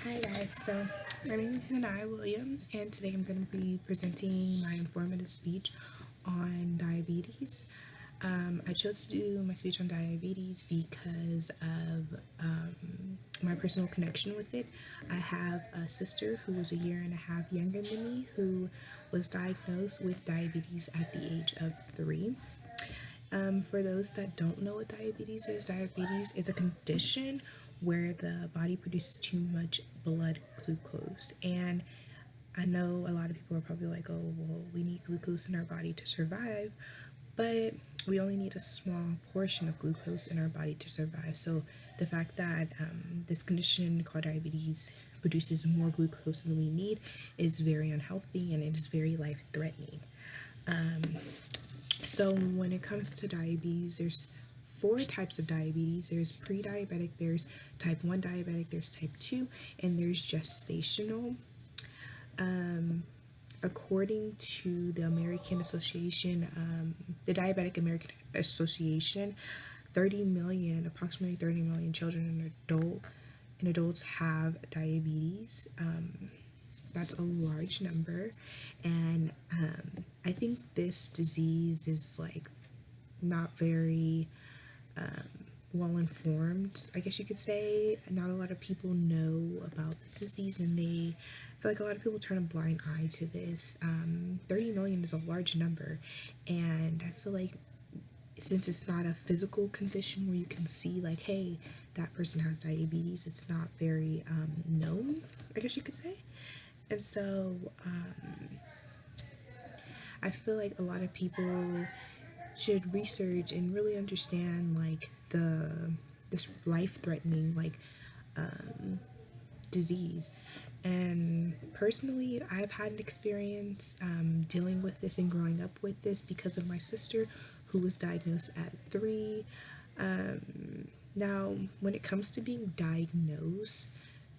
Hi guys, so my name is Zanaya Williams, and today I'm going to be presenting my informative speech on diabetes. I chose to do my speech on diabetes because of my personal connection with it. I have a sister who was a year and a half younger than me who was diagnosed with diabetes at the age of 3. For those that don't know what diabetes is a condition where the body produces too much blood glucose. And I know a lot of people are probably like, oh, well, we need glucose in our body to survive, but we only need a small portion of glucose in our body to survive. So the fact that this condition called diabetes produces more glucose than we need is very unhealthy, and it is very life-threatening. So when it comes to diabetes, there's 4 types of diabetes. There's pre-diabetic, there's type 1 diabetic, there's type 2, and there's gestational. According to the American Association, the Diabetic American Association, approximately 30 million children and adults have diabetes. That's a large number, and I think this disease is like not very well informed, I guess you could say. Not a lot of people know about this disease, and I feel like a lot of people turn a blind eye to this. 30 million is a large number, and I feel like since it's not a physical condition where you can see like, hey, that person has diabetes, it's not very known, I guess you could say. And so I feel like a lot of people should research and really understand like this life-threatening disease. And personally, I've had an experience dealing with this and growing up with this because of my sister, who was diagnosed at 3. Now, when it comes to being diagnosed,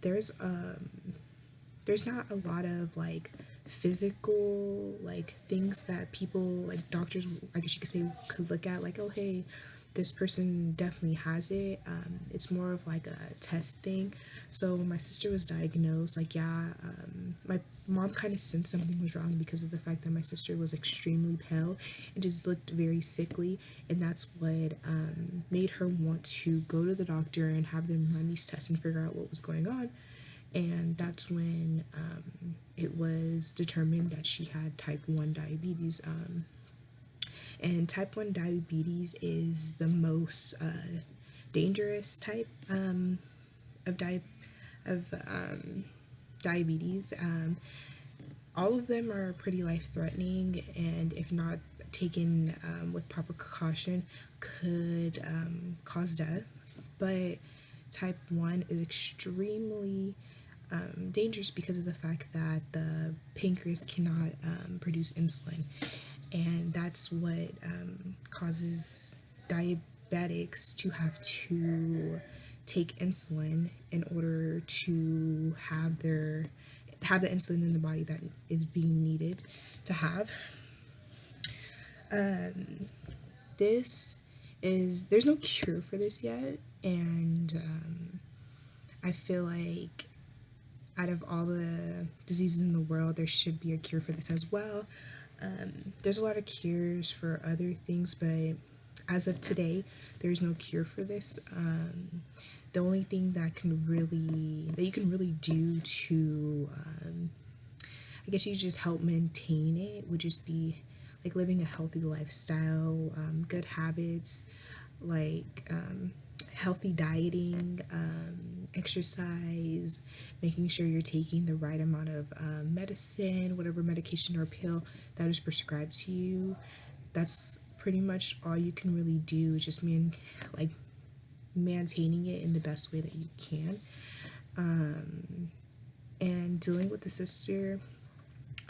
there's not a lot of like physical like things that people like doctors, I guess you could say, could look at like, oh hey, this person definitely has it. It's more of like a test thing. So when my sister was diagnosed, like my mom kind of sensed something was wrong because of the fact that my sister was extremely pale and just looked very sickly, and that's what made her want to go to the doctor and have them run these tests and figure out what was going on. And that's when it was determined that she had type 1 diabetes. And type 1 diabetes is the most dangerous type of diabetes. All of them are pretty life-threatening, and if not taken with proper precaution, could cause death. But type 1 is extremely dangerous because of the fact that the pancreas cannot produce insulin, and that's what causes diabetics to have to take insulin in order to have the insulin in the body that is being needed to have. There's no cure for this yet, and I feel like out of all the diseases in the world, there should be a cure for this as well. There's a lot of cures for other things, but as of today, there's no cure for this. The only thing that you can really do to, I guess you just help maintain it, would just be like living a healthy lifestyle, good habits, like healthy dieting, exercise, making sure you're taking the right amount of medicine, whatever medication or pill that is prescribed to you. That's pretty much all you can really do, just maintaining it in the best way that you can. And dealing with the sister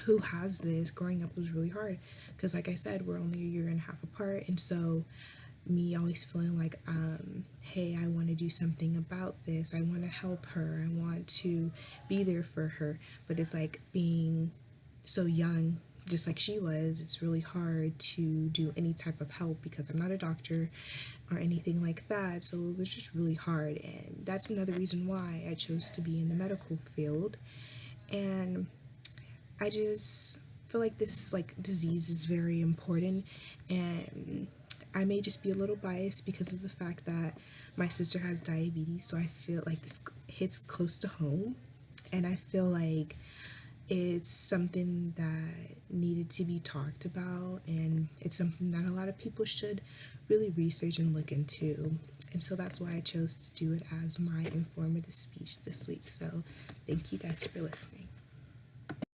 who has this growing up was really hard because, like I said, we're only a year and a half apart, and so me always feeling like, hey, I want to do something about this, I want to help her, I want to be there for her, but it's like being so young, just like she was, it's really hard to do any type of help because I'm not a doctor. or anything like that. So it was just really hard. And that's another reason why I chose to be in the medical field. And I just feel like this like disease is very important, and I may just be a little biased because of the fact that my sister has diabetes, so I feel like this hits close to home, and I feel like it's something that needed to be talked about, and it's something that a lot of people should really research and look into. And so that's why I chose to do it as my informative speech this week. So thank you guys for listening.